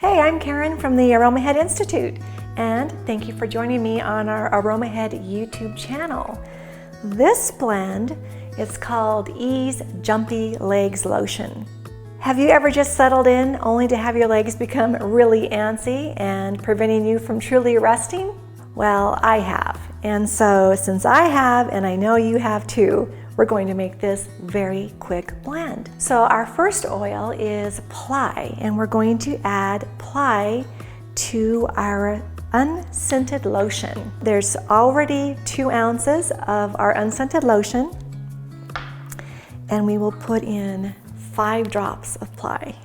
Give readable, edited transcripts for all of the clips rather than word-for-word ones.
Hey, I'm Karen from the Aromahead Institute, and thank you for joining me on our Aromahead YouTube channel. This blend is called Ease Jumpy Legs Lotion. Have you ever just settled in only to have your legs become really antsy and preventing you from truly resting? Well, I have. And so since I have, and I know you have too, we're going to make this very quick blend. So our first oil is Plai, and we're going to add Plai to our unscented lotion. There's already 2 ounces of our unscented lotion, and we will put in 5 drops of Plai.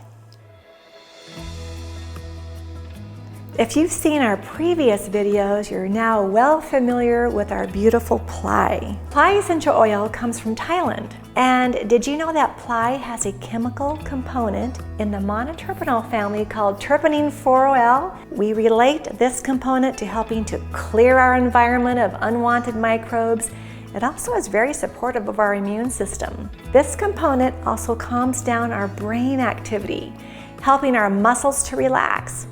If you've seen our previous videos, you're now well familiar with our beautiful Plai. Plai essential oil comes from Thailand. And did you know that Plai has a chemical component in the monoterpenyl family called terpenine 4-OL? We relate this component to helping to clear our environment of unwanted microbes. It also is very supportive of our immune system. This component also calms down our brain activity, helping our muscles to relax.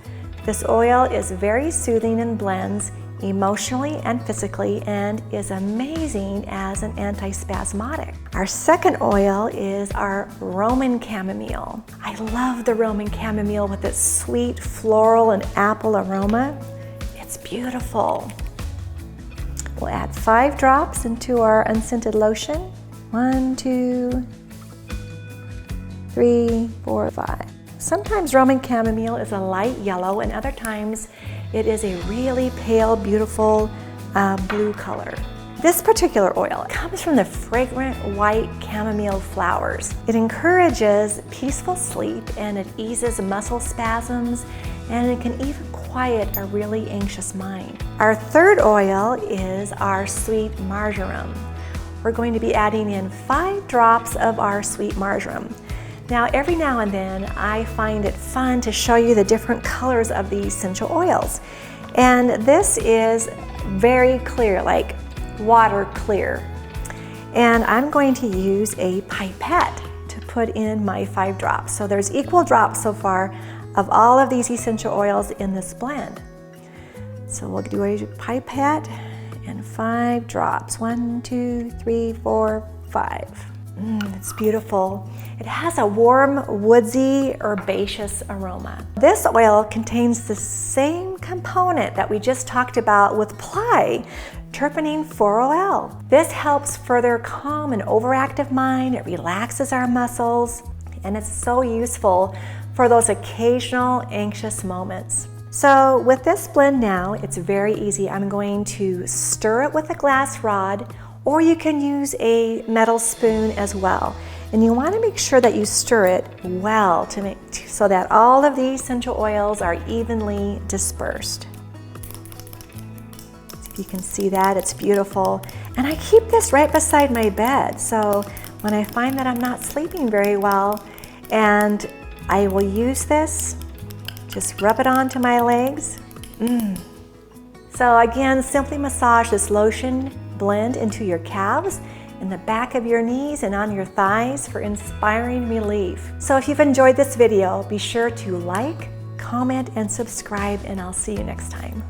This oil is very soothing and blends emotionally and physically and is amazing as an antispasmodic. Our second oil is our Roman chamomile. I love the Roman chamomile with its sweet floral and apple aroma. It's beautiful. We'll add 5 drops into our unscented lotion. 1, 2, 3, 4, 5. Sometimes Roman chamomile is a light yellow, and other times it is a really pale, beautiful blue color. This particular oil comes from the fragrant white chamomile flowers. It encourages peaceful sleep, and it eases muscle spasms, and it can even quiet a really anxious mind. Our third oil is our sweet marjoram. We're going to be adding in 5 drops of our sweet marjoram. Now, every now and then, I find it fun to show you the different colors of the essential oils. And this is very clear, like water clear. And I'm going to use a pipette to put in my 5 drops. So there's equal drops so far of all of these essential oils in this blend. So we'll do a pipette and 5 drops. 1, 2, 3, 4, 5. It's beautiful. It has a warm, woodsy, herbaceous aroma. This oil contains the same component that we just talked about with Plai, terpenine 4-OL. This helps further calm an overactive mind. It relaxes our muscles, and it's so useful for those occasional anxious moments. So with this blend now, it's very easy. I'm going to stir it with a glass rod, or you can use a metal spoon as well. And you want to make sure that you stir it well so that all of the essential oils are evenly dispersed. If you can see that, it's beautiful. And I keep this right beside my bed. So when I find that I'm not sleeping very well, and I will use this, just rub it onto my legs. So again, simply massage this lotion blend into your calves, in the back of your knees, and on your thighs for inspiring relief. So if you've enjoyed this video, be sure to like, comment, and subscribe, and I'll see you next time.